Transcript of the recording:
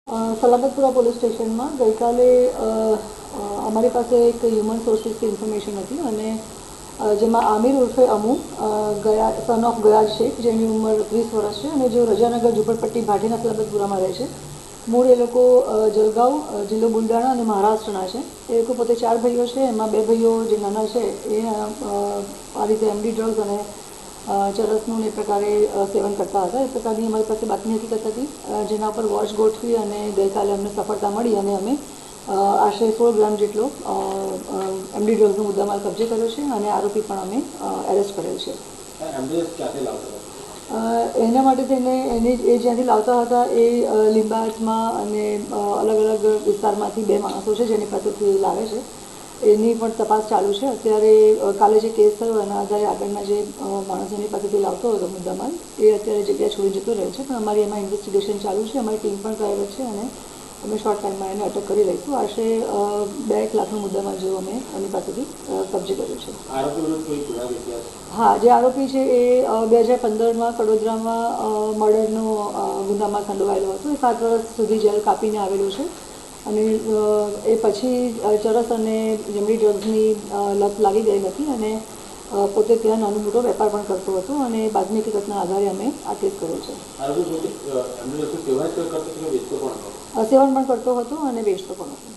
Salabatpura police સ્ટેશનમાં ગઈકાલે અમારી પાસે એક હ્યુમન સોર્સિસથી ઇન્ફોર્મેશન હતી અને જેમાં આમિર ઉર્ફે અમુ સન ઓફ ગયાજ શેખ, જેની ઉંમર 30 વર્ષ છે અને જેઓ રજાનગર ઝુંપડપટ્ટી ભાટીના સલાબતપુરામાં રહે છે. મૂળ એ લોકો જલગાંવ, જિલ્લો બુલડાણા અને મહારાષ્ટ્રના છે. એ લોકો પોતે 4 ભાઈઓ છે. એમાં 2 ભાઈઓ જે નાના છે એ આ રીતે એમડી ડ્રગ્સ અને ચરસનું એ પ્રકારે સેવન કરતા હતા. એ પ્રકારની અમારી પાસે બાતમી હકીકત હતી, જેના પર વોચ ગોઠવી અને ગઈકાલે અમને સફળતા મળી અને અમે આશરે 16 ગ્રામ જેટલો એમડી ડ્રગ્સનો મુદ્દામાલ કબજે કર્યો છે અને આરોપી પણ અમે એરેસ્ટ કરેલ છે. એના માટે થઈને એ જ્યાંથી લાવતા હતા એ લિંબાયતમાં અને અલગ અલગ વિસ્તારમાંથી 2 માણસો છે જેની પાસેથી લાવે છે. એની પણ તપાસ ચાલુ છે. અત્યારે કાલે જે કેસ થયો એના આધારે આગળના જે માણસોની પાસેથી લાવતો હતો મુદ્દામાલ એ અત્યારે જગ્યા છોડી જતો રહે છે, પણ અમારી એમાં ઇન્વેસ્ટિગેશન ચાલુ છે. અમારી ટીમ પણ કાર્યરત છે અને અમે શોર્ટ ટાઈમમાં એને અટક કરી લઈશું. આશરે 2 લાખનો મુદ્દામાલ જેવો અમે એની પાસેથી કબજે કર્યો છે. હા, જે આરોપી છે એ 2015માં વડોદરામાં મર્ડરનો ગુનામાં સંડોવાયેલો હતો. એ 7 વર્ષ સુધી જેલ કાપીને આવેલો છે અને એ પછી ચરસ અને એમડી ડ્રગ્સની લત લાગી ગઈ હતી અને પોતે ત્યાં નાનો મોટો વેપાર પણ કરતો હતો અને બાદની હકીકતના આધારે અમે આ કેસ કર્યો છે. સેવન પણ કરતો હતો અને વેચતો પણ હતો.